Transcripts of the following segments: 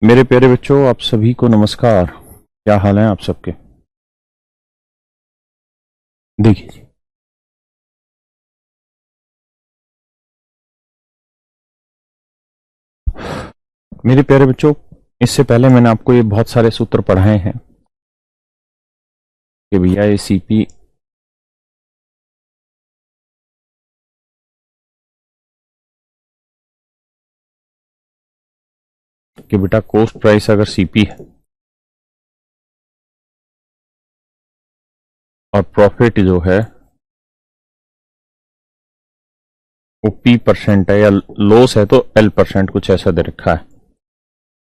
मेरे प्यारे बच्चों, आप सभी को नमस्कार। क्या हाल है आप सबके? देखिए जी, मेरे प्यारे बच्चों, इससे पहले मैंने आपको ये बहुत सारे सूत्र पढ़ाए हैं कि भैया ये सीपी कि बेटा कॉस्ट प्राइस अगर सीपी है और प्रॉफिट जो है वो पी परसेंट है या लॉस है तो एल परसेंट, कुछ ऐसा दे रखा है।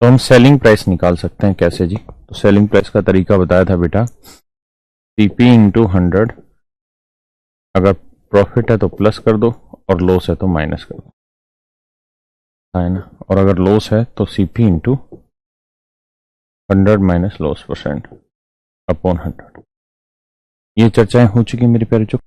तो हम सेलिंग प्राइस निकाल सकते हैं। कैसे जी? तो सेलिंग प्राइस का तरीका बताया था बेटा, सीपी इंटू 100। अगर प्रॉफिट है तो प्लस कर दो और लॉस है तो माइनस कर दो, है ना। और अगर लॉस है तो CP into 100 minus loss percent upon 100। ये चर्चाएं हो चुकी मेरे प्यारे बच्चों।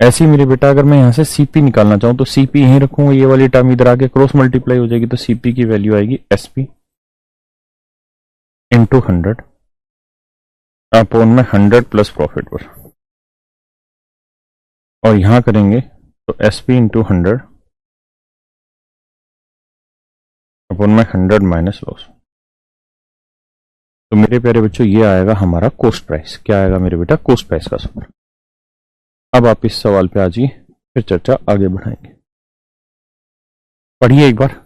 ऐसे ही मेरे बेटा, अगर मैं यहां से सीपी निकालना चाहूं तो सीपी यहीं रखूंगा, ये वाली टर्म इधर आके क्रॉस मल्टीप्लाई हो जाएगी, तो सीपी की वैल्यू आएगी एसपी इंटू 100 अपॉन में 100 प्लस प्रॉफिट पर। और यहां करेंगे तो एसपी इंटू 100 अपॉन में 100 माइनस लॉस। तो मेरे प्यारे बच्चों, ये आएगा हमारा कॉस्ट प्राइस। क्या आएगा मेरे बेटा? कॉस्ट प्राइस का सूत्र। अब आप इस सवाल पे आ जाइए, फिर चर्चा आगे बढ़ाएंगे। पढ़िए एक बार।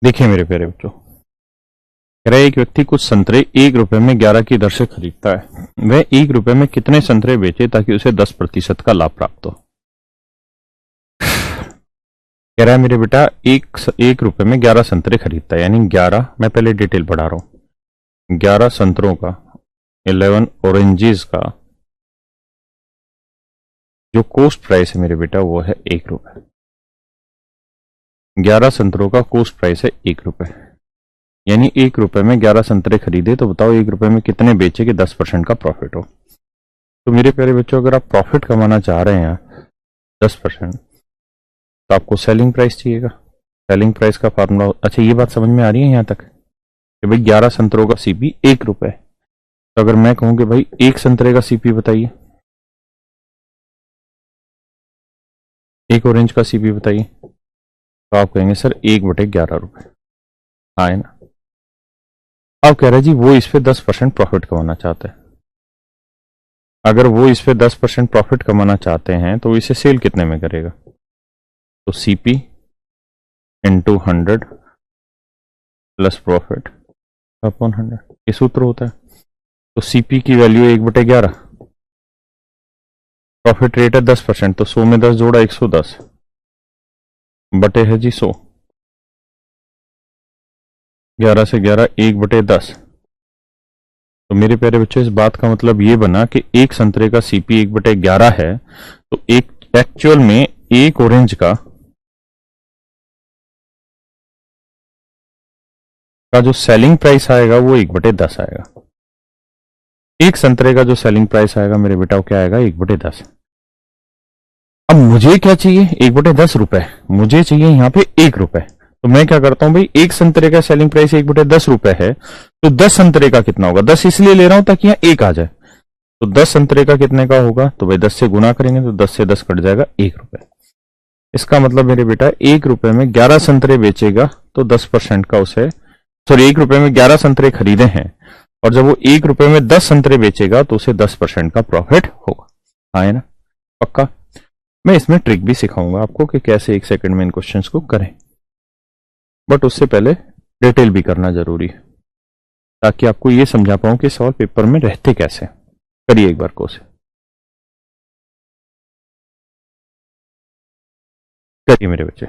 देखिए मेरे प्यारे बच्चों, कह रहा है एक व्यक्ति कुछ संतरे 1 रुपए में 11 की दर से खरीदता है। वह 1 रुपए में कितने संतरे बेचे ताकि उसे 10% का लाभ प्राप्त हो? कह रहा है मेरे बेटा, एक रुपए में 11 संतरे खरीदता है, यानी 11, मैं पहले डिटेल पढ़ा रहा हूं, 11 संतरों का, 11 ऑरेंजेस का जो कॉस्ट प्राइस है मेरे बेटा वो है 1 रुपए। 11 संतरों का कॉस्ट प्राइस है 1 रुपए, यानी 1 रुपए में 11 संतरे खरीदे, तो बताओ 1 रुपए में कितने बेचे कि 10% का प्रॉफिट हो। तो मेरे प्यारे बच्चों, अगर आप प्रॉफिट कमाना चाह रहे हैं 10%, तो आपको सेलिंग प्राइस चाहिएगा। सेलिंग प्राइस का फार्मूला, अच्छा ये बात समझ में आ रही है यहाँ तक कि भाई 11 संतरों का सीपी 1 रुपए। तो अगर मैं कहूं कि भाई एक संतरे का सीपी बताइए, एक ऑरेंज का सीपी बताइए, तो आप कहेंगे सर 1/11 रुपए। हाँ है ना। अब कह रहे जी वो इस पे 10% प्रॉफिट कमाना चाहते हैं। अगर वो इस पे 10% प्रॉफिट कमाना चाहते हैं तो इसे सेल कितने में करेगा? तो CP into 100 plus profit upon 100, ये सूत्र होता है। तो सीपी की वैल्यू 1/11, प्रॉफिट रेट है 10%, तो 100 में 10 जोड़ा 110 बटे है जी 100। 11 से 11 1/10। तो मेरे प्यारे बच्चों, इस बात का मतलब ये बना कि एक संतरे का सीपी 1/11 है, तो एक एक्चुअल में एक ऑरेंज का का जो सेलिंग प्राइस आएगा वो 1/10 आएगा। एक संतरे का जो सेलिंग प्राइस आएगा मेरे बेटा वो क्या आएगा, 1/10। अब मुझे क्या चाहिए, 1/10 रुपए, मुझे चाहिए यहाँ पे 1 रुपए। तो मैं क्या करता हूं भाई, एक संतरे का सेलिंग प्राइस 1/10 रुपए है, तो 10 संतरे का कितना होगा, 10 इसलिए ले रहा हूं ताकि यहाँ 1 आ जाए। तो 10 संतरे का कितने का होगा, तो भाई 10 से गुना करेंगे तो 10 से 10 कट जाएगा, 1 रुपए। इसका मतलब मेरे बेटा 1 रुपए में 11 संतरे बेचेगा तो 10% का उसे, सॉरी 1 रुपए में 11 संतरे खरीदे हैं और जब वो 1 रुपए में 10 संतरे बेचेगा तो उसे 10% का प्रॉफिट होगा। हाँ है ना, पक्का। मैं इसमें ट्रिक भी सिखाऊंगा आपको कि कैसे 1 सेकंड में इन क्वेश्चंस को करें, बट उससे पहले डिटेल भी करना जरूरी है ताकि आपको ये समझा पाऊं कि सवाल पेपर में रहते कैसे। करिए एक बार कोर्स, करिए मेरे बच्चे।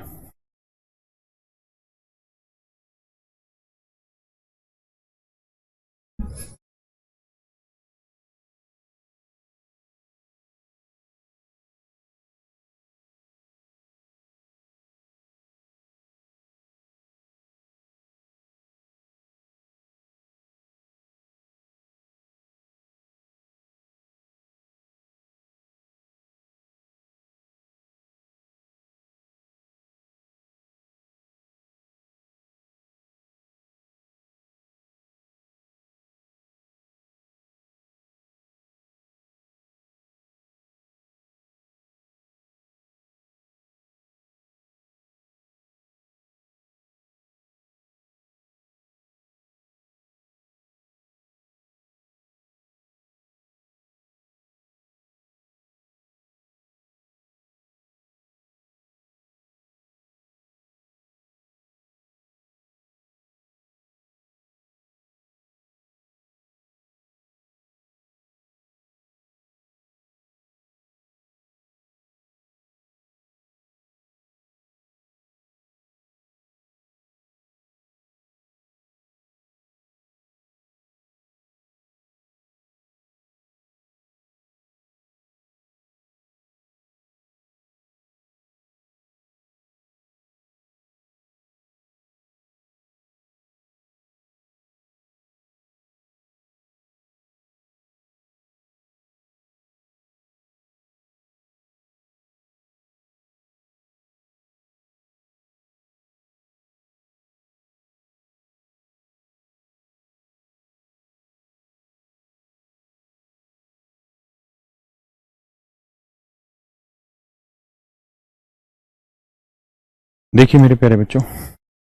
देखिए मेरे प्यारे बच्चों,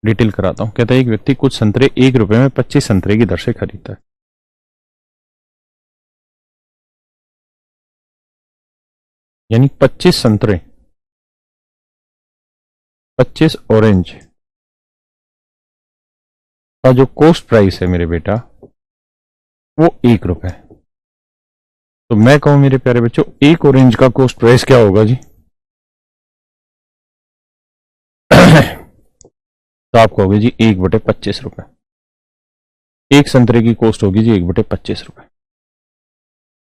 डिटेल कराता हूं। कहता है एक व्यक्ति कुछ संतरे 1 रुपए में 25 संतरे की दर से खरीदता है। यानी 25 संतरे, 25 ऑरेंज का जो कॉस्ट प्राइस है मेरे बेटा वो 1 रुपए। तो मैं कहूं मेरे प्यारे बच्चों, एक ऑरेंज का कॉस्ट प्राइस क्या होगा जी? तो आप कहोगे जी 1/25 रुपए। एक संतरे की कॉस्ट होगी जी 1/25 रुपए।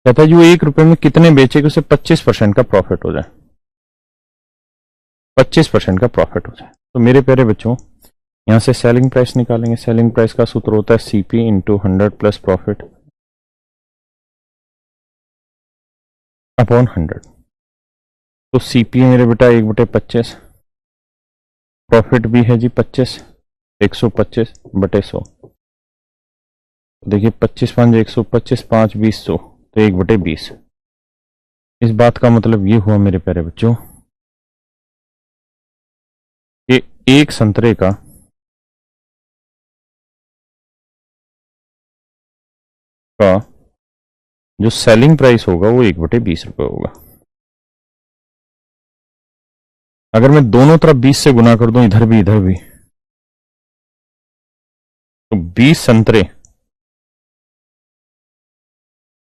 कहता है जो 1 रुपए में कितने बेचेगा उसे 25% का प्रॉफिट हो जाए, 25% का प्रॉफिट हो जाए। तो मेरे प्यारे बच्चों यहां से सेलिंग प्राइस निकालेंगे। सेलिंग प्राइस का सूत्र होता है CP into 100 plus profit upon 100। तो सीपी है मेरे बेटा 1/25, प्रॉफिट भी है जी 25, 125/100। देखिए 25 5 125, 5 20 100, तो 1/20। इस बात का मतलब ये हुआ मेरे प्यारे बच्चों कि एक संतरे का जो सेलिंग प्राइस होगा वो 1/20 रुपए होगा। अगर मैं दोनों तरफ 20 से गुना कर दूं, इधर भी इधर भी, तो 20 संतरे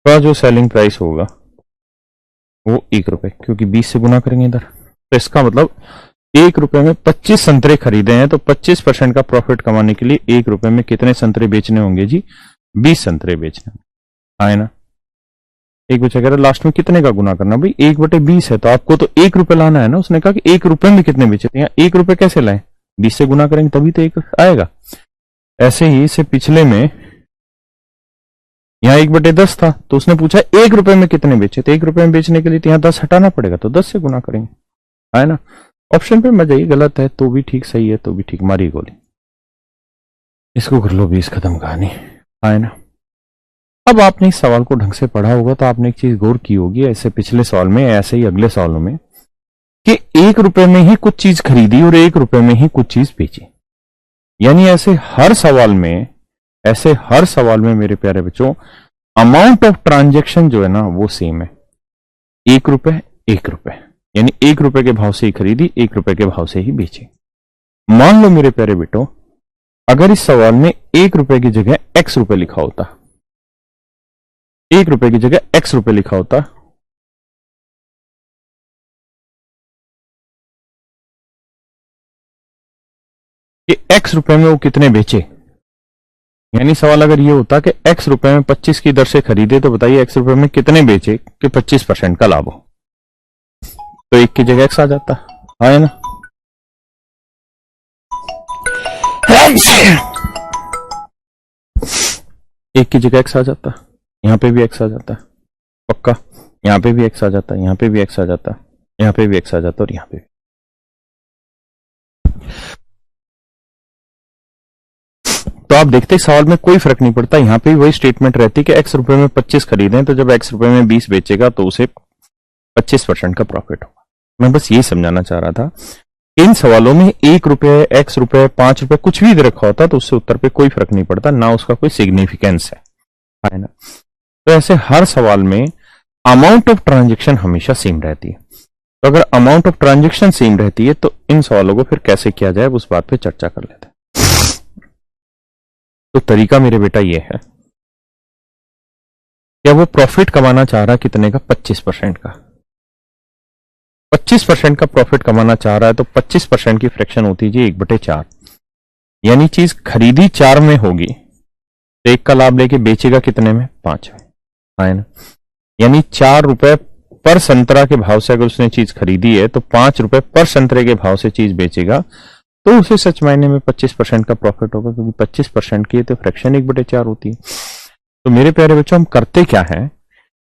का जो सेलिंग प्राइस होगा वो 1 रुपए, क्योंकि 20 से गुना करेंगे इधर। तो इसका मतलब 1 रुपए में 25 संतरे खरीदे हैं, तो 25% का प्रॉफिट कमाने के लिए 1 रुपए में कितने संतरे बेचने होंगे जी? 20 संतरे बेचने होंगे। आए ना? एक बच्चा कह रहा लास्ट में कितने का गुना करना? भाई 1/20 है तो आपको तो 1 रुपए लाना है ना। उसने कहा कि 1 रुपए में कितने बेचे थे, यहाँ 1 रुपए कैसे लाए? 20 से गुना करेंगे तभी तो 1 आएगा। ऐसे ही से पिछले में यहां 1/10 था, तो उसने पूछा 1 रुपए में कितने बेचे, तो 1 रुपए में बेचने के लिए तो यहां 10 हटाना पड़ेगा, तो 10 से गुना करेंगे, है ना। ऑप्शन पे मत जाइए, गलत है तो भी ठीक, सही है तो भी ठीक, मारी गोली। इसको कर लो 20 खत्म कहानी, है ना। अब आपने इस सवाल को ढंग से पढ़ा होगा तो आपने एक चीज गौर की होगी, ऐसे पिछले सवाल में, ऐसे ही अगले सवालों में, कि 1 रुपए में ही कुछ चीज खरीदी और 1 रुपए में ही कुछ चीज बेची। यानी ऐसे हर सवाल में, ऐसे हर सवाल में मेरे प्यारे बच्चों, अमाउंट ऑफ ट्रांजेक्शन जो है ना वो सेम है, 1 रुपए 1 रुपए, यानी 1 रुपए के भाव से ही खरीदी, 1 रुपए के भाव से ही बेची। मान लो मेरे प्यारे बेटो, अगर इस सवाल में 1 रुपए की जगह x रुपए लिखा होता, 1 रुपए की जगह x रुपए लिखा होता, कि x रुपए में वो कितने बेचे, यानी सवाल अगर ये होता कि x रुपए में 25 की दर से खरीदे, तो बताइए x रुपए में कितने बेचे कि 25% का लाभ हो, तो 1 की जगह x आ जाता, है ना। एक की जगह x आ जाता, यहां पे भी x आ जाता पक्का, यहां पे भी x आ जाता, यहां पे भी x आ जाता, यहां पे भी x आ जाता, और यहां पे भी। तो आप देखते सवाल में कोई फर्क नहीं पड़ता, यहां पे भी वही स्टेटमेंट रहती कि x रुपए में 25 खरीदें, तो जब x रुपए में 20 बेचेगा तो उसे 25% का प्रॉफिट होगा। मैं बस यही समझाना चाह रहा था, इन सवालों में 1 रुपए, x रुपए, 5 रुपए कुछ भी दे रखा होता तो उससे उत्तर पे कोई फर्क नहीं पड़ता, ना उसका कोई सिग्निफिकेंस है ना। तो ऐसे हर सवाल में अमाउंट ऑफ ट्रांजेक्शन हमेशा सेम रहती है। तो अगर अमाउंट ऑफ ट्रांजेक्शन सेम रहती है तो इन सवालों को फिर कैसे किया जाए उस बात पे चर्चा कर लेते हैं। तो तरीका मेरे बेटा ये है, क्या वो प्रॉफिट कमाना चाह रहा कितने का, 25% का, 25% का प्रॉफिट कमाना चाह रहा है, तो 25% की फ्रैक्शन होती है जी 1/4, यानी चीज खरीदी 4 में होगी, तो 1 का लाभ लेके बेचेगा कितने में, 5 में, है ना। यानी 4 रुपए पर संतरा के भाव से अगर उसने चीज खरीदी है, तो 5 रुपए पर संतरे के भाव से चीज बेचेगा, तो उसे सच मायने में 25% का प्रॉफिट होगा, क्योंकि 25% की तो फ्रैक्शन 1/4 होती है। तो मेरे प्यारे बच्चों, हम करते क्या है,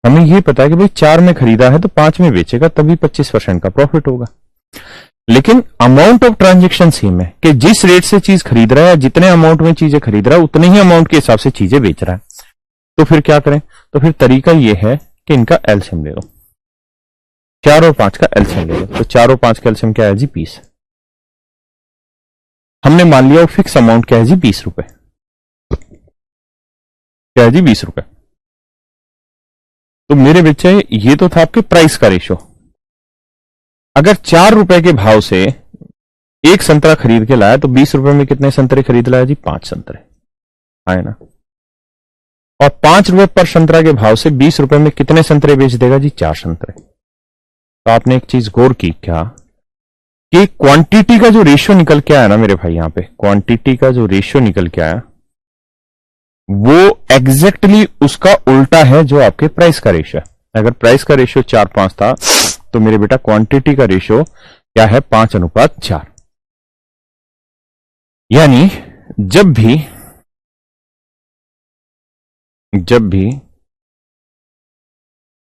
हमें ये पता है कि भाई 4 में खरीदा है तो 5 में बेचेगा, तभी 25% का प्रॉफिट होगा। लेकिन अमाउंट ऑफ ट्रांजेक्शन सेम है, कि जिस रेट से चीज खरीद रहा है, जितने अमाउंट में चीजें खरीद रहा है, उतने ही अमाउंट के हिसाब से चीजें बेच रहा है। तो फिर क्या करें, तो फिर तरीका यह है कि इनका एलसीएम ले लो, 4 और 5 का एलसीएम ले लो। तो 4 और 5 का एलसीएम क्या है जी, 20। हमने मान लिया वो फिक्स अमाउंट क्या है जी, 20 रुपए, क्या है जी, 20 रुपए। तो मेरे बच्चे ये तो था आपके प्राइस का रेशो। अगर 4 रुपए के भाव से एक संतरा खरीद के लाया, तो 20 रुपए में कितने संतरे खरीद लाया जी, 5 संतरे, है ना। और 5 रुपए पर संतरा के भाव से 20 रुपए में कितने संतरे बेच देगा जी, 4 संतरे। तो आपने एक चीज गौर की क्या, कि क्वांटिटी का जो रेशियो निकल के आया ना मेरे भाई, यहां पे क्वांटिटी का जो रेशियो निकल के आया, वो एग्जैक्टली उसका उल्टा है जो आपके प्राइस का रेशियो है। अगर प्राइस का रेशियो 4:5 था, तो मेरे बेटा क्वांटिटी का रेशियो क्या है, 5:4। यानी जब भी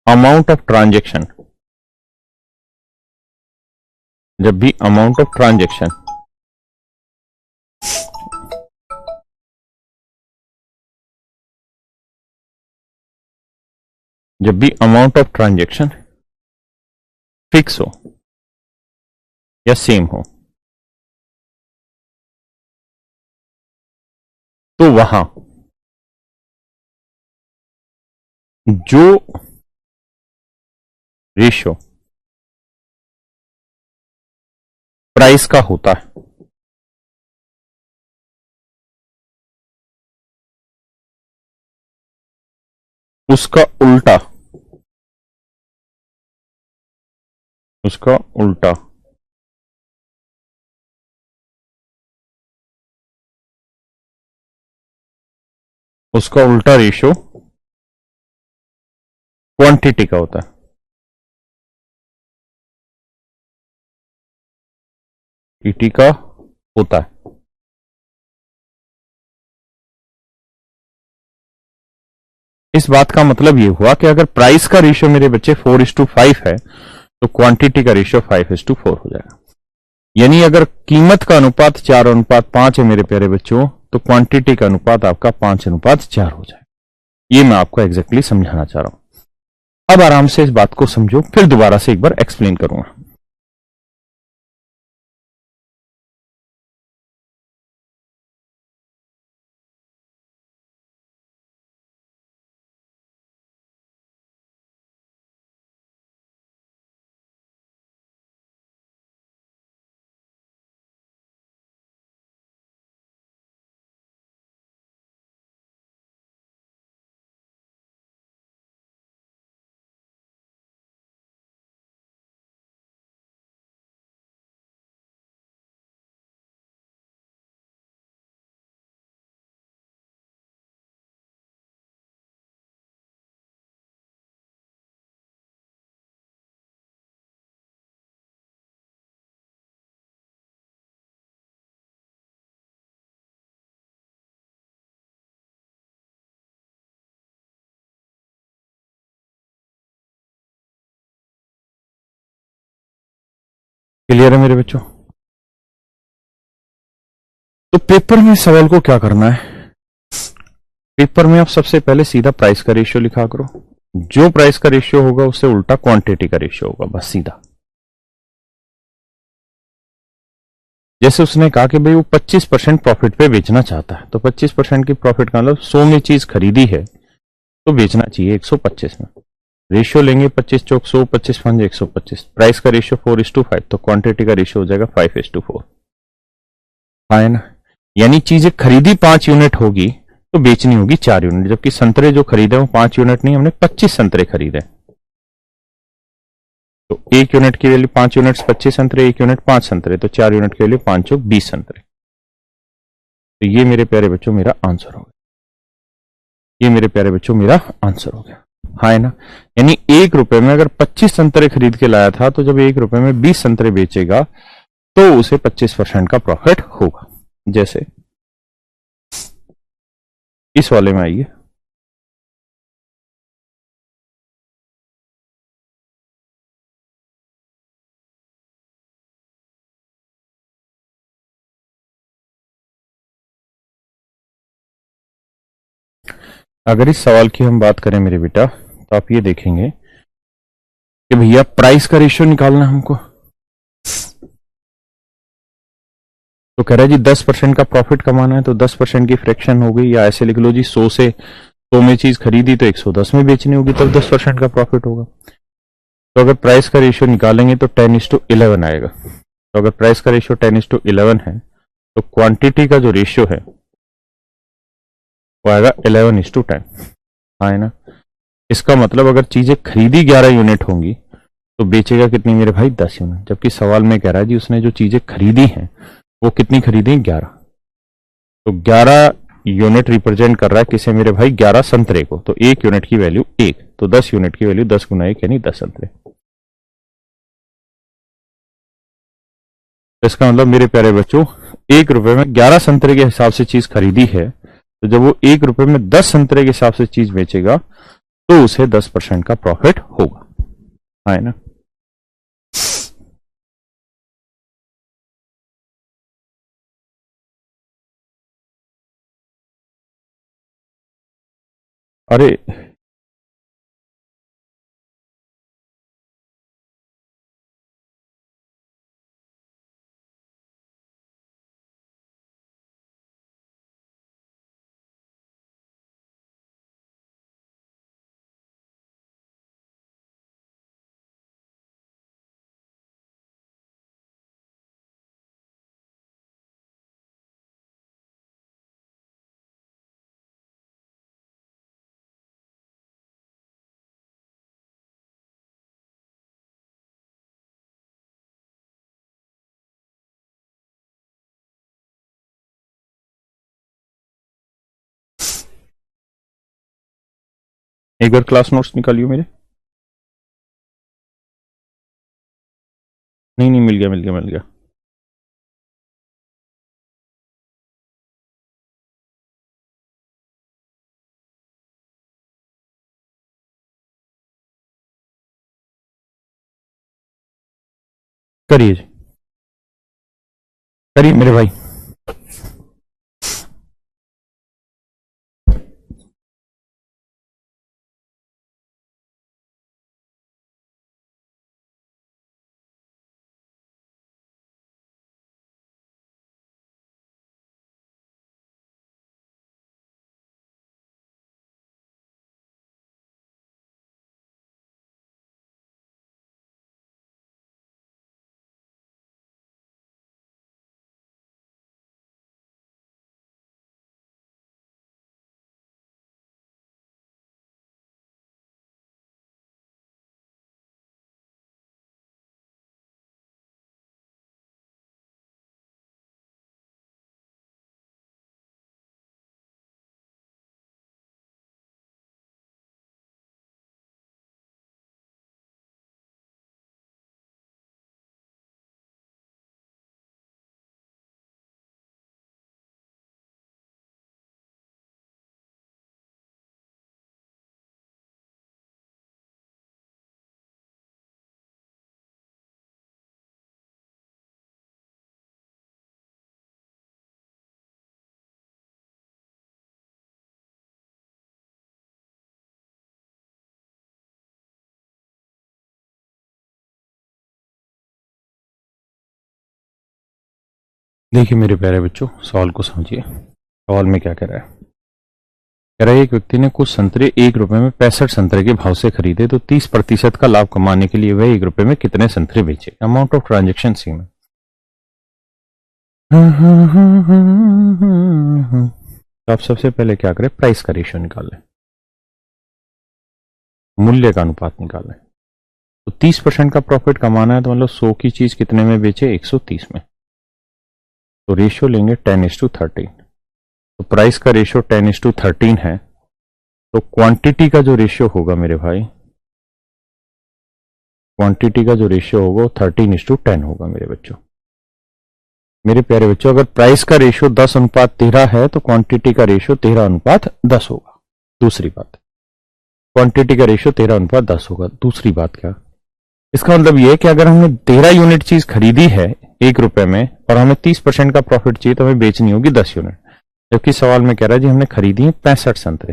अमाउंट ऑफ ट्रांजेक्शन, जब भी अमाउंट ऑफ ट्रांजेक्शन जब भी अमाउंट ऑफ ट्रांजेक्शन फिक्स हो या सेम हो, तो वहां जो रेशियो प्राइस का होता है, उसका उल्टा, उसका उल्टा उसका उल्टा रेशियो क्वांटिटी का होता है। ईटी का होता है। इस बात का मतलब ये हुआ कि अगर प्राइस का रेशियो मेरे बच्चे 4:5 है तो क्वांटिटी का रेशियो 5:4 हो जाएगा। यानी अगर कीमत का अनुपात 4:5 है मेरे प्यारे बच्चों, तो क्वांटिटी का अनुपात आपका 5:4 हो जाएगा। ये मैं आपको एग्जैक्टली समझाना चाह रहा हूं। अब आराम से इस बात को समझो, फिर दोबारा से एक बार एक्सप्लेन करूंगा। क्लियर है मेरे बच्चों? तो पेपर में सवाल को क्या करना है? पेपर में आप सबसे पहले सीधा प्राइस का रेशियो लिखा करो। जो प्राइस का रेशियो होगा उससे उल्टा क्वांटिटी का रेशियो होगा, बस सीधा। जैसे उसने कहा कि भाई वो 25% प्रॉफिट पे बेचना चाहता है, तो 25% की प्रॉफिट का मतलब 100 में चीज खरीदी है तो बेचना चाहिए 125 में। रेशियो लेंगे 25 चौक 100, 25 125। प्राइस का रेशियो 4:5, तो क्वांटिटी का रेशियो हो जाएगा 5:4। है ना? यानी चीजें खरीदी 5 यूनिट होगी तो बेचनी होगी 4 यूनिट, जबकि संतरे जो खरीदे वो 5 यूनिट नहीं, हमने 25 संतरे खरीदे। तो 1 यूनिट की वैल्यू 5 यूनिट 25 संतरे, 1 यूनिट 5 संतरे, तो 4 यूनिट की वैल्यू 5 चौक 20 संतरे। तो ये मेरे प्यारे बच्चों मेरा आंसर हो गया। ये मेरे प्यारे बच्चों मेरा आंसर हो गया। हाँ है ना? यानी 1 रुपए में अगर 25 संतरे खरीद के लाया था, तो जब 1 रुपए में 20 संतरे बेचेगा तो उसे 25% का प्रॉफिट होगा। जैसे इस वाले में आइए। अगर इस सवाल की हम बात करें मेरे बेटा, तो आप ये देखेंगे कि भैया प्राइस का रेशियो निकालना हमको। तो कह रहा है जी 10% का प्रॉफिट कमाना है, तो 10% की फ्रैक्शन हो गई, या ऐसे लिख लो जी 100 से 100 में चीज खरीदी तो 110 में बेचनी होगी, तब 10% का प्रॉफिट होगा। तो अगर प्राइस का रेशियो निकालेंगे तो 10:11 आएगा। तो अगर प्राइस का रेशियो 10:11 है तो क्वांटिटी का जो रेशियो है वो आएगा 11:10। हाँ है ना? इसका मतलब अगर चीजें खरीदी 11 यूनिट होंगी तो बेचेगा कितनी मेरे भाई? 10 यूनिट। जबकि सवाल में कह रहा है जी उसने जो चीजें खरीदी हैं वो कितनी खरीदी? 11। तो 11 यूनिट रिप्रेजेंट कर रहा है किसे मेरे भाई? 11 संतरे को। तो 1 यूनिट की वैल्यू 1, तो 10 यूनिट की वैल्यू 10 गुना 1 यानी 10 संतरे। तो इसका मतलब मेरे प्यारे बच्चों 1 रुपए में 11 संतरे के हिसाब से चीज खरीदी है, तो जब वो 1 रुपए में 10 संतरे के हिसाब से चीज बेचेगा तो उसे 10% का प्रॉफिट होगा। है ना? अरे एक बार क्लास नोट्स निकालियो मेरे। नहीं नहीं, मिल गया मिल गया मिल गया। करिए जी, करिए मेरे भाई। देखिए मेरे प्यारे बच्चों, सवाल को समझिए। सवाल में क्या कह रहा है? कह रहा है एक व्यक्ति ने कुछ संतरे 1 रुपए में 65 संतरे के भाव से खरीदे, तो 30% का लाभ कमाने के लिए वह 1 रुपए में कितने संतरे बेचे? अमाउंट ऑफ ट्रांजेक्शन सी में। तो आप सबसे पहले क्या करें? प्राइस का रेशियो निकाल लें, मूल्य का अनुपात निकाल लें। तो 30% का प्रॉफिट कमाना है, तो मतलब 100 की चीज कितने में बेचे? 130 में। तो रेशियो लेंगे 10:13। तो प्राइस का रेशियो 10:13 है, तो क्वांटिटी का जो रेशियो होगा मेरे भाई, क्वांटिटी का जो रेशियो होगा वो 13:10 होगा मेरे बच्चों। मेरे प्यारे बच्चों, अगर प्राइस का रेशियो 10:13 है तो क्वांटिटी का रेशियो 13:10 होगा। दूसरी बात, क्वांटिटी का रेशियो 13:10 होगा। दूसरी बात क्या? इसका मतलब यह है कि अगर हमने 13 यूनिट चीज खरीदी है 1 रुपए में और हमें 30% का प्रॉफिट चाहिए, तो हमें बेचनी होगी 10 यूनिट। जबकि सवाल में कह रहा है जी हमने खरीदी है 65 संतरे।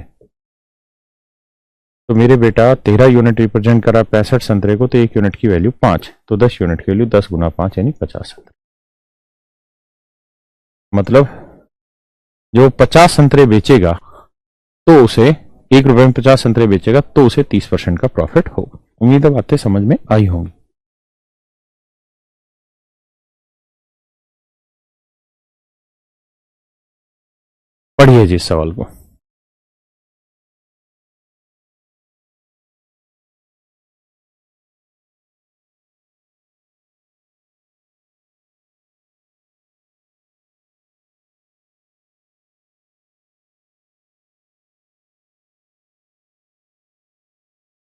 तो मेरे बेटा 13 यूनिट रिप्रेजेंट करा 65 संतरे को, तो 1 यूनिट की वैल्यू 5, तो 10 यूनिट की वैल्यू 10 गुना 5 यानी 50 संतरे। मतलब जो 50 संतरे बेचेगा तो उसे 1 रुपए में 50 संतरे बेचेगा तो उसे 30% का प्रॉफिट होगा। उम्मीद है बातें समझ में आई होंगी। पढ़िए जी इस सवाल को।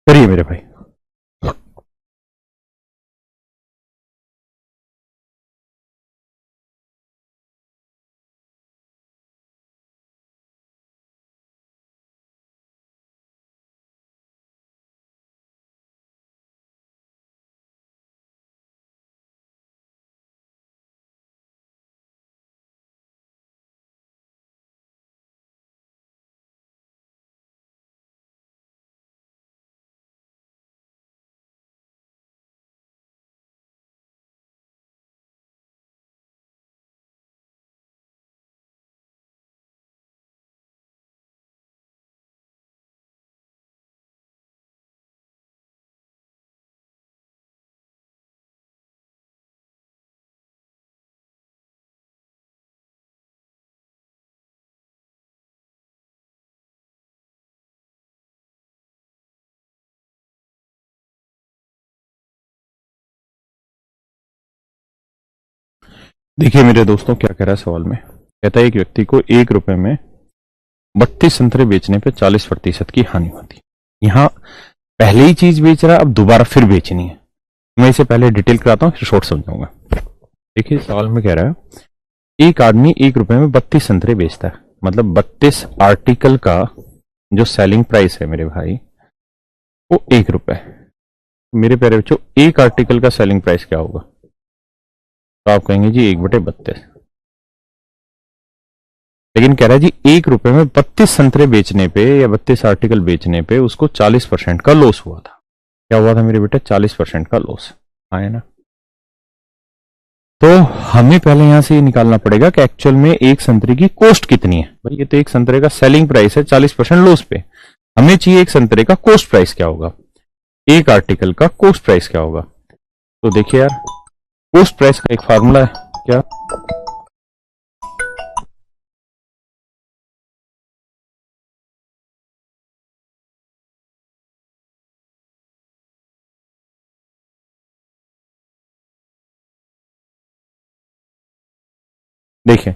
करिए मेरे भाई। देखिए मेरे दोस्तों, क्या कह रहा है सवाल में? कहता है एक व्यक्ति को 1 रुपए में 32 संतरे बेचने पे 40% की हानि होती है। यहां पहले ही चीज बेच रहा है, अब दोबारा फिर बेचनी है। मैं इसे पहले डिटेल कराता हूं, फिर शॉर्ट समझाऊंगा। देखिए सवाल में कह रहा है एक आदमी 1 रुपए में 32 संतरे बेचता है, मतलब 32 आर्टिकल का जो सेलिंग प्राइस है मेरे भाई वो 1 रुपए। मेरे प्यारे बच्चों, एक आर्टिकल का सेलिंग प्राइस क्या होगा? तो आप कहेंगे जी 1/32। लेकिन कह रहा है जी 1 रुपए में 32 संतरे बेचने पे या 32 आर्टिकल बेचने पे उसको 40% का लॉस हुआ था। क्या हुआ था मेरे बेटे? 40% का लॉस आया ना। तो हमें पहले यहां से ये निकालना पड़ेगा कि एक्चुअल में एक संतरे की कॉस्ट कितनी है। भाई ये तो एक संतरे का सेलिंग प्राइस है 40% लॉस पे, हमें चाहिए एक संतरे का कॉस्ट प्राइस क्या होगा, एक आर्टिकल का कॉस्ट प्राइस क्या होगा। तो देखिए यार, कॉस्ट प्राइस का एक फार्मूला है क्या, देखिए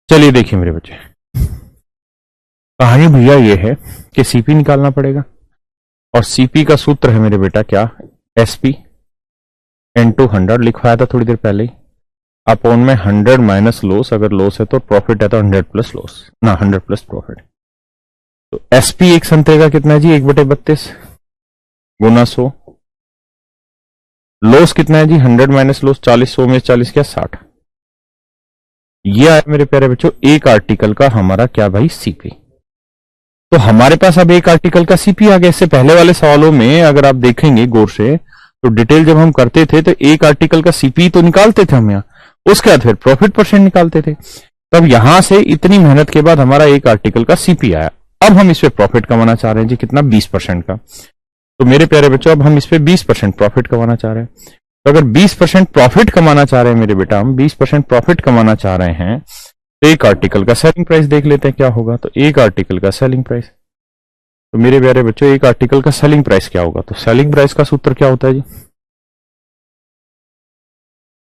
चलिए देखिए मेरे बच्चे, कहानी भैया ये है कि सीपी निकालना पड़ेगा और सीपी का सूत्र है मेरे बेटा क्या, एसपी इंटू 100 लिखवाया था थोड़ी देर पहले ही, अपॉन में 100 माइनस लॉस, अगर लॉस है तो प्रॉफिट है तो 100 प्लस लॉस ना 100 प्लस प्रॉफिट। तो एसपी एक संतरे का कितना है जी 1/32 गुना 100, लॉस कितना है जी 100 माइनस लॉस 40, 100 में 40 क्या 60। ये आया मेरे प्यारे बच्चों एक आर्टिकल का हमारा क्या भाई सीपी। तो हमारे पास अब एक आर्टिकल का सीपी आ गया। इससे पहले वाले सवालों में अगर आप देखेंगे गौर से तो डिटेल जब हम करते थे तो एक आर्टिकल का सीपी तो निकालते थे हम यहाँ, उसके बाद फिर प्रॉफिट परसेंट निकालते थे। तब यहां से इतनी मेहनत के बाद हमारा एक आर्टिकल का सीपी आया। अब हम इस पे प्रॉफिट कमाना चाह रहे हैं जी कितना 20% का। तो मेरे प्यारे बच्चों अब हम इस पे 20% प्रॉफिट कमाना चाह रहे हैं। तो अगर 20% प्रॉफिट कमाना चाह रहे हैं मेरे बेटा, हम 20% प्रॉफिट कमाना चाह रहे हैं तो एक आर्टिकल का सेलिंग प्राइस देख लेते हैं क्या होगा। तो एक आर्टिकल का सेलिंग प्राइस, तो मेरे प्यारे बच्चों एक आर्टिकल का सेलिंग प्राइस क्या होगा, तो सेलिंग प्राइस का सूत्र क्या होता है जी,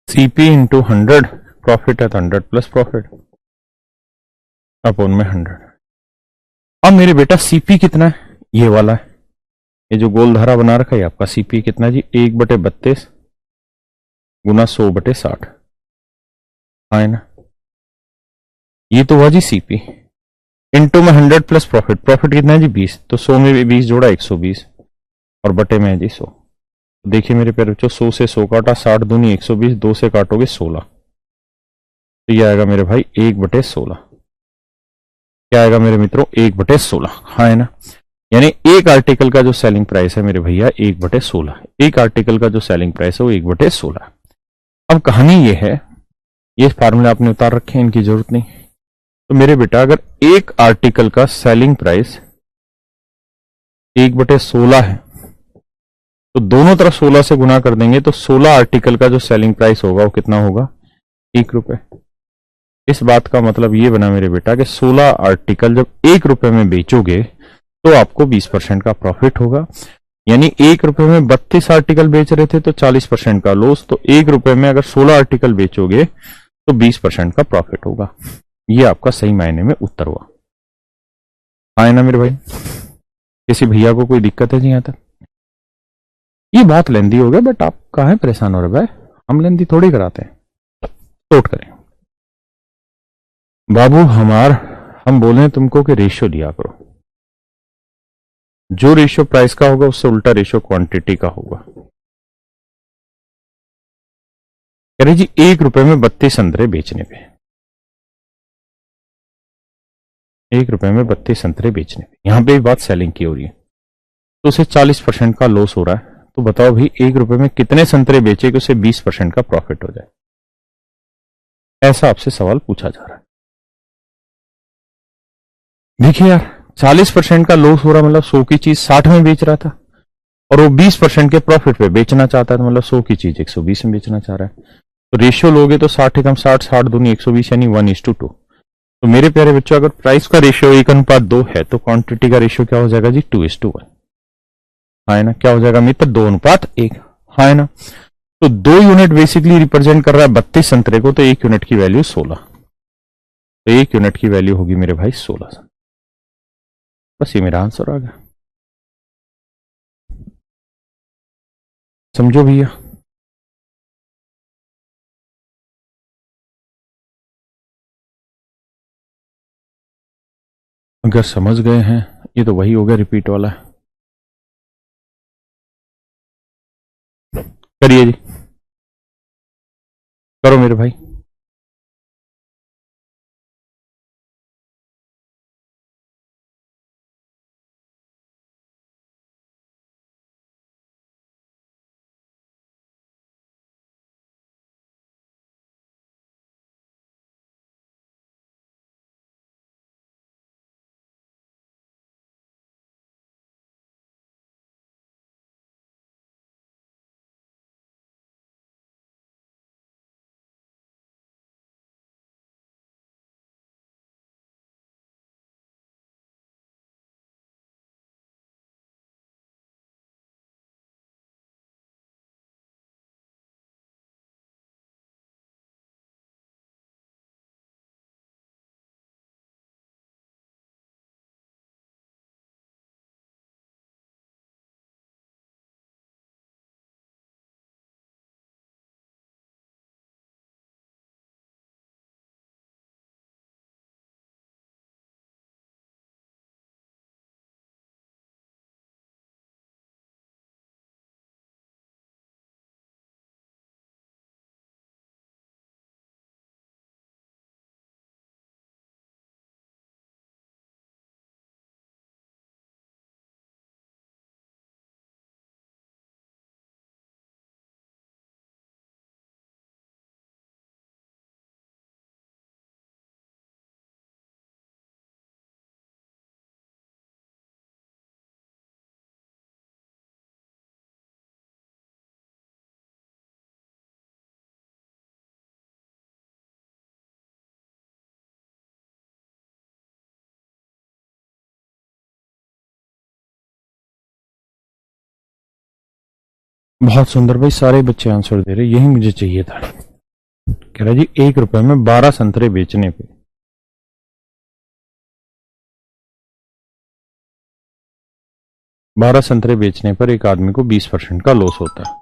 सीपी इंटू 100, प्रॉफिट है तो 100 प्लस प्रॉफिट अपॉन में 100। अब मेरे बेटा सीपी कितना है, ये वाला है, ये जो गोल धारा बना रखा है आपका सीपी कितना है जी 1/32 गुना 100/60 है ना। ये तो हुआ जी सीपी इंटू में 100 प्लस प्रॉफिट, प्रॉफिट कितना है जी 20, तो 100 में भी 20 जोड़ा 120 और बटे में है जी 100। देखिए मेरे प्यारे बच्चों 100 से 100 काटा 60 दूनी 120, 2 से काटोगे 16, तो ये आएगा मेरे भाई 1/16। क्या आएगा मेरे मित्रों 1/16, हाँ है ना। यानी एक आर्टिकल का जो सेलिंग प्राइस है मेरे भैया 1/16, एक आर्टिकल का जो सेलिंग प्राइस है वो 1/16। अब कहानी ये है, ये फार्मूले आपने उतार रखे हैं, इनकी जरूरत नहीं। तो मेरे बेटा अगर एक आर्टिकल का सेलिंग प्राइस 1/16 है तो दोनों तरफ 16 से गुना कर देंगे तो 16 आर्टिकल का जो सेलिंग प्राइस होगा वो कितना होगा 1 रुपए। इस बात का मतलब ये बना मेरे बेटा कि 16 आर्टिकल जब 1 रुपए में बेचोगे तो आपको 20% का प्रॉफिट होगा। यानी 1 रुपए में 32 आर्टिकल बेच रहे थे तो 40% का लॉस, तो 1 रुपए में अगर 16 आर्टिकल बेचोगे तो 20% का प्रॉफिट होगा। ये आपका सही मायने में उत्तर हुआ, हाँ ना मेरे भाई। किसी भैया को कोई दिक्कत है जी यहां तक? ये बहुत लेंदी हो गया, बट आप काहे परेशान हो रहे भाई, हम लेंदी थोड़ी कराते हैं, नोट करें बाबू हम बोले तुमको कि रेशियो दिया करो, जो रेशियो प्राइस का होगा उससे उल्टा रेशियो क्वांटिटी का होगा। कह रहे जी 1 रुपए में 32 संतरे बेचने पे, 1 रुपए में 32 संतरे बेचने पे, यहां पे भी बात सेलिंग की हो रही है, तो उसे 40% का लॉस हो रहा है। तो बताओ भाई 1 रुपए में कितने संतरे बेचे कि उसे 20% का प्रॉफिट हो जाए, ऐसा आपसे सवाल पूछा जा रहा है। देखिए यार 40% का लॉस हो रहा, मतलब 100 की चीज 60 में बेच रहा था और वो 20% के प्रॉफिट पे बेचना चाहता है, तो मतलब 100 की चीज 120 में बेचना चाह रहा है। तो रेशियो लोगे तो 60 एकम 60, 60 दूनी 120 यानी 1:2। तो मेरे प्यारे बच्चों अगर प्राइस का रेशियो 1:2 है तो क्वांटिटी का रेशियो क्या हो जाएगा जी 2:1, हाँ है ना। क्या हो जाएगा मित्र 2:1, हाँ है ना। तो 2 यूनिट बेसिकली रिप्रेजेंट कर रहा है 32 संतरे को, तो 1 यूनिट की वैल्यू 16, तो 1 यूनिट की वैल्यू होगी मेरे भाई 16। बस ये मेरा आंसर आ गया, समझो भैया। अगर समझ गए हैं, ये तो वही हो गया रिपीट वाला। करिए जी, करो मेरे भाई। बहुत सुंदर भाई, सारे बच्चे आंसर दे रहे, यही मुझे चाहिए था। कह रहा जी 1 रुपए में 12 संतरे बेचने पे। 12 संतरे बेचने पर एक आदमी को 20% का लॉस होता है।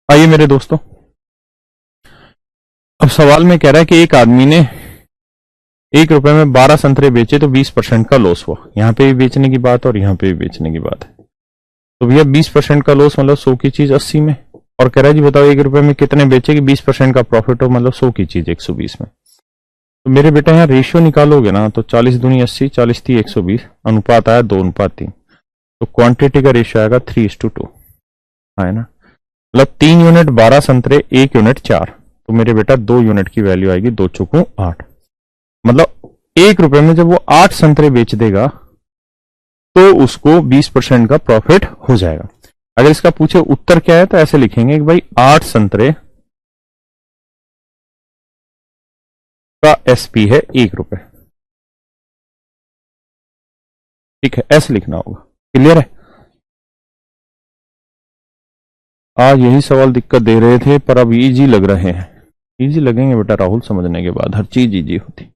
आइए मेरे दोस्तों, अब सवाल में कह रहा है कि एक आदमी ने 1 रुपए में 12 संतरे बेचे तो 20% का लॉस हुआ। यहां पे भी बेचने की बात और यहां पे भी बेचने की बात है। तो भैया 20% का लॉस मतलब 100 की चीज 80 में, और कह रहा है जी बताओ 1 रुपए में कितने बेचे कि 20% का प्रॉफिट हो, मतलब 100 की चीज 120 में। तो मेरे बेटा यहाँ रेशियो निकालोगे ना तो 40 दूनी 80, 40 थी 120, अनुपात आया 2:3। तो क्वांटिटी का रेशियो आएगा 3:2, है ना। मतलब 3 यूनिट 12 संतरे, 1 यूनिट 4, तो मेरे बेटा 2 यूनिट की वैल्यू आएगी 2 चौको 8। मतलब 1 रुपए में जब वो 8 संतरे बेच देगा तो उसको 20% का प्रॉफिट हो जाएगा। अगर इसका पूछे उत्तर क्या है तो ऐसे लिखेंगे कि भाई 8 संतरे का एसपी है 1 रुपए। ठीक है, ऐसे लिखना होगा। क्लियर है। आज यही सवाल दिक्कत दे रहे थे पर अब इजी लग रहे हैं। इजी लगेंगे बेटा राहुल, समझने के बाद हर चीज इजी होती।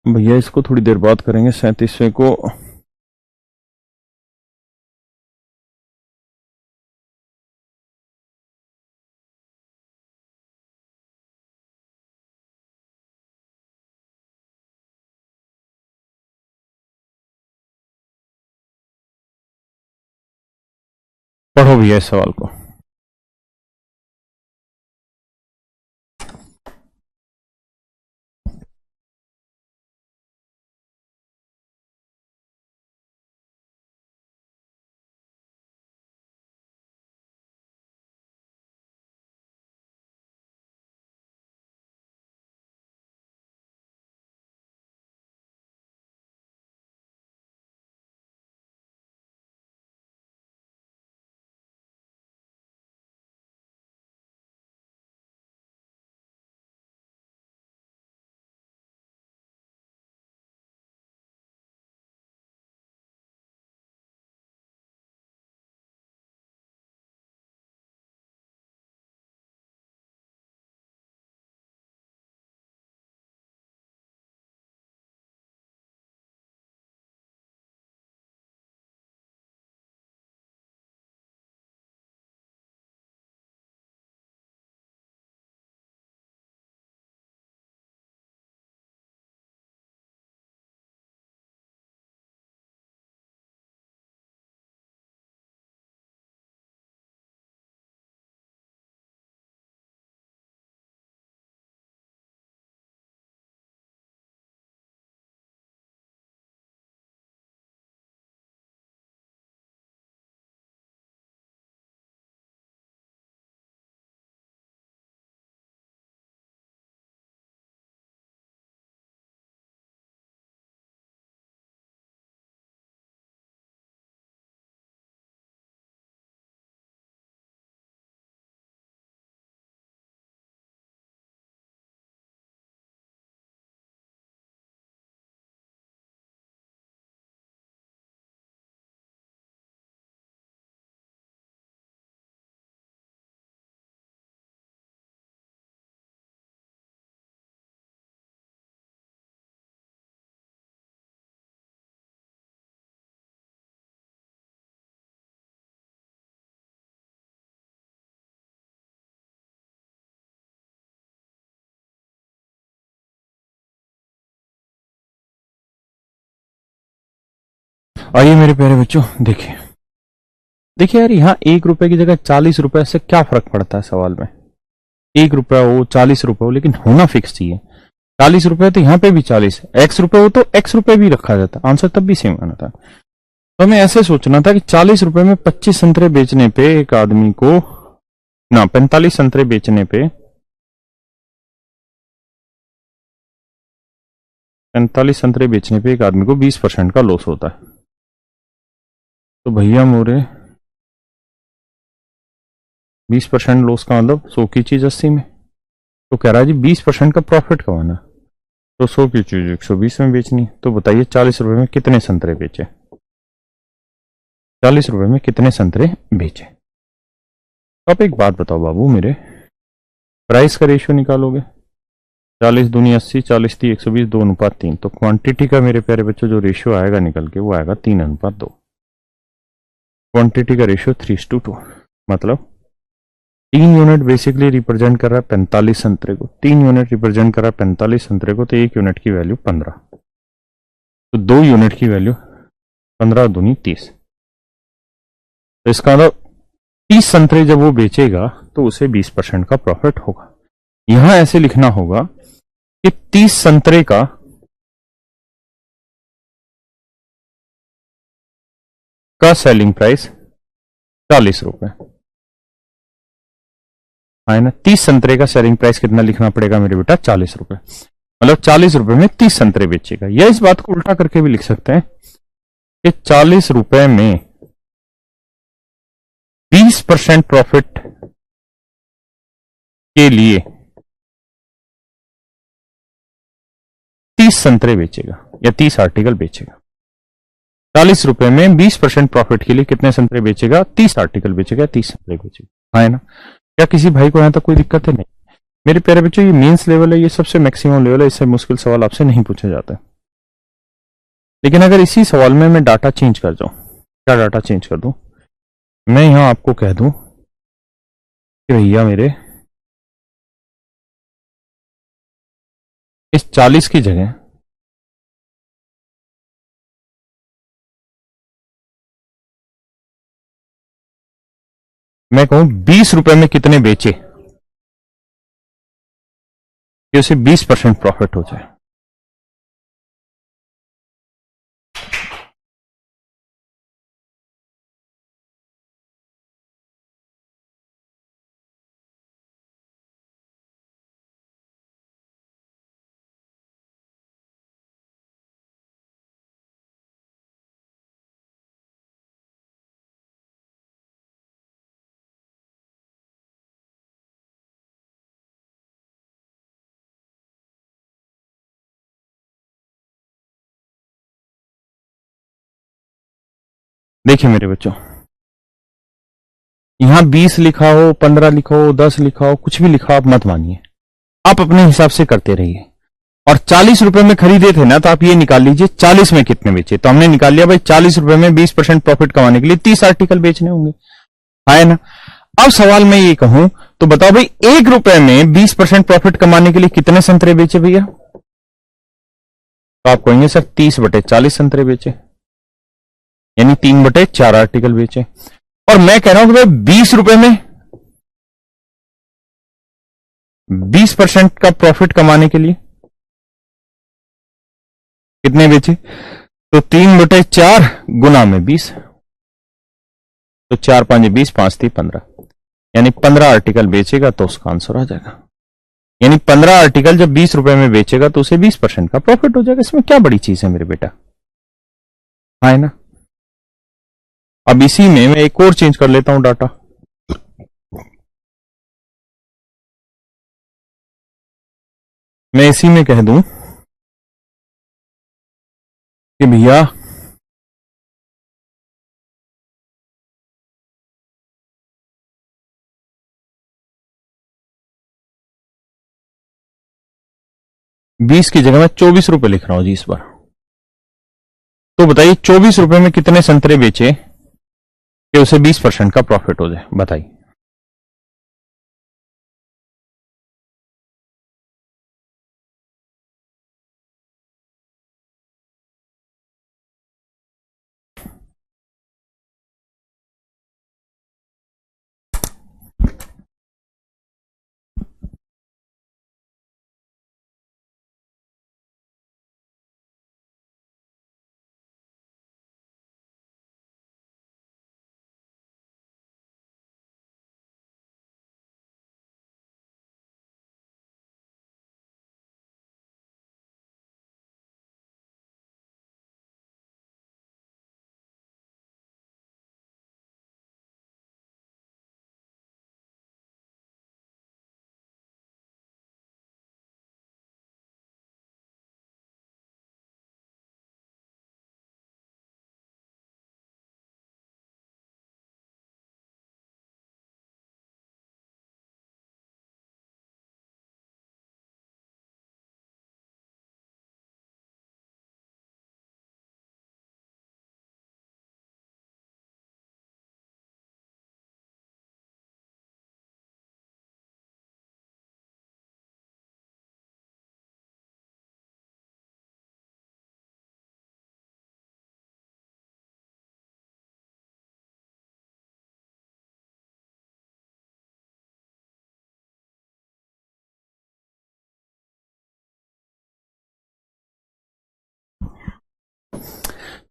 भैया इसको थोड़ी देर बाद करेंगे 37वें को। पढ़ो भैया इस सवाल को। आइए मेरे प्यारे बच्चों, देखिए देखिए यार, यहाँ 1 रुपए की जगह 40 रुपए से क्या फर्क पड़ता है सवाल में। 1 रुपया हो 40 रुपए हो, लेकिन होना फिक्स चाहिए। 40 रुपए तो यहाँ पे भी 40, x रुपए हो तो x रुपए भी रखा जाता, आंसर तब भी सेम आना था। तो हमें ऐसे सोचना था कि 40 रुपए में 25 संतरे बेचने पे एक आदमी को, ना 45 संतरे बेचने पे 45 संतरे बेचने पे एक आदमी को 20% का लॉस होता है। तो भैया मोरे 20% लॉस का मतलब 100 की चीज 80 में। तो कह रहा है जी 20% का प्रॉफिट कमाना, तो 100 की चीज 120 में बेचनी। तो बताइए 40 रुपए में कितने संतरे बेचे। 40 रुपए में कितने संतरे बेचे। तो आप एक बात बताओ बाबू मेरे, प्राइस का रेशियो निकालोगे। 40 दूनी 80, 40 थी 120, 2:3। तो क्वांटिटी का मेरे प्यारे बच्चों जो रेशियो आएगा निकल के वो आएगा 3:2। क्वांटिटी का रेशियो 3:2, मतलब 3 यूनिट बेसिकली रिप्रेजेंट कर रहा है 45 संतरे को, 3 यूनिट रिप्रेजेंट कर रहा है 45 संतरे को, तो 1 यूनिट की वैल्यू 15, तो 2 यूनिट की वैल्यू 15 दूनी 30। तो इसका मतलब 30 संतरे जब वो बेचेगा तो उसे 20% का प्रॉफिट होगा। यहां ऐसे लिखना होगा कि 30 संतरे का सेलिंग प्राइस 40 रुपए है ना। 30 संतरे का सेलिंग प्राइस कितना लिखना पड़ेगा मेरे बेटा? 40 रुपए। मतलब 40 रुपए में 30 संतरे बेचेगा। या इस बात को उल्टा करके भी लिख सकते हैं कि 40 रुपए में 20% प्रॉफिट के लिए 30 संतरे बेचेगा या 30 आर्टिकल बेचेगा। 40 रुपए में 20% प्रॉफिट के लिए कितने संतरे बेचेगा? 30 आर्टिकल बेचेगा, 30 संतरे बेचेगा, है ना। क्या किसी भाई को यहां तक कोई दिक्कत है? नहीं। मेरे प्यारे बच्चों, ये मेंस लेवल है, ये सबसे मैक्सिमम लेवल है, इससे मुश्किल सवाल आपसे नहीं पूछा जाता है। लेकिन अगर इसी सवाल में मैं डाटा चेंज कर जाऊं, क्या डाटा चेंज कर दूं? मैं यहां आपको कह दूं कि भैया मेरे इस 40 की जगह मैं कहूं 20 रुपए में कितने बेचे कि उसे 20% प्रॉफिट हो जाए। देखिए मेरे बच्चों, यहां 20 लिखा हो, 15 लिखा हो, 10 लिखा हो, कुछ भी लिखा, आप मत मानिए, आप अपने हिसाब से करते रहिए। और 40 रुपए में खरीदे थे ना, तो आप ये निकाल लीजिए 40 में कितने बेचे। तो हमने निकाल लिया भाई 40 रुपए में 20% प्रॉफिट कमाने के लिए 30 आर्टिकल बेचने होंगे, है ना। अब सवाल मैं ये कहूं तो बताओ भाई, 1 रुपए में 20% प्रॉफिट कमाने के लिए कितने संतरे बेचे भैया? तो आप कहेंगे सर 30/40 संतरे बेचे, यानी 3/4 आर्टिकल बेचे। और मैं कह रहा हूं कि भाई 20 रुपए में 20% का प्रॉफिट कमाने के लिए कितने बेचे? तो 3/4 गुना में 20, तो 4×5 = 20, 5×3 = 15, यानी 15 आर्टिकल बेचेगा तो उसका आंसर आ जाएगा। यानी 15 आर्टिकल जब 20 रुपए में बेचेगा तो उसे 20% का प्रॉफिट हो जाएगा। इसमें क्या बड़ी चीज है मेरे बेटा, है ना। अब इसी में मैं एक और चेंज कर लेता हूं डाटा। मैं इसी में कह दूं कि भैया बीस की जगह मैं 24 रुपए लिख रहा हूं जी इस बार। तो बताइए 24 रुपए में कितने संतरे बेचे कि उसे 20% का प्रॉफिट हो जाए? बताइए।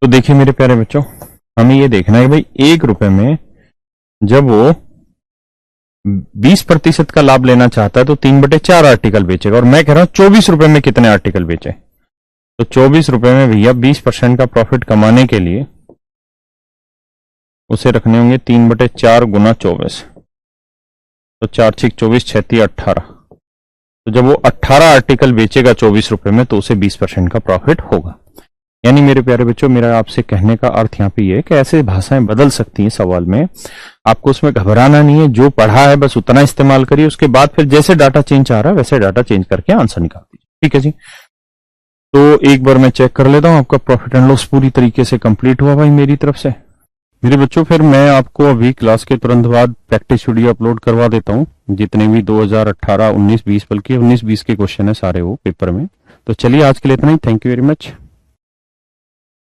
तो देखिए मेरे प्यारे बच्चों, हमें ये देखना है भाई 1 रुपए में जब वो 20% का लाभ लेना चाहता है तो 3/4 आर्टिकल बेचेगा, और मैं कह रहा हूं 24 रुपए में कितने आर्टिकल बेचे। तो 24 रुपए में भैया 20% का प्रॉफिट कमाने के लिए उसे रखने होंगे 3/4 गुना 24, तो 4 6 24 6 18। तो जब वो 18 आर्टिकल बेचेगा 24 रुपए में तो उसे 20% का प्रॉफिट होगा। यानी मेरे प्यारे बच्चों, मेरा आपसे कहने का अर्थ यहाँ पे ये है कि ऐसे भाषाएं बदल सकती हैं सवाल में, आपको उसमें घबराना नहीं है। जो पढ़ा है बस उतना इस्तेमाल करिए, उसके बाद फिर जैसे डाटा चेंज आ रहा है वैसे डाटा चेंज करके आंसर निकाल दीजिए। ठीक है जी। तो एक बार मैं चेक कर लेता हूं, आपका प्रॉफिट एंड लॉस पूरी तरीके से कंप्लीट हुआ भाई मेरी तरफ से। मेरे बच्चों, फिर मैं आपको अभी क्लास के तुरंत बाद प्रैक्टिस वीडियो अपलोड करवा देता हूं, जितने भी 2018 19 20 बल्कि 19 20 के क्वेश्चन है सारे वो पेपर में। तो चलिए आज के लिए इतना ही। Thank you very much.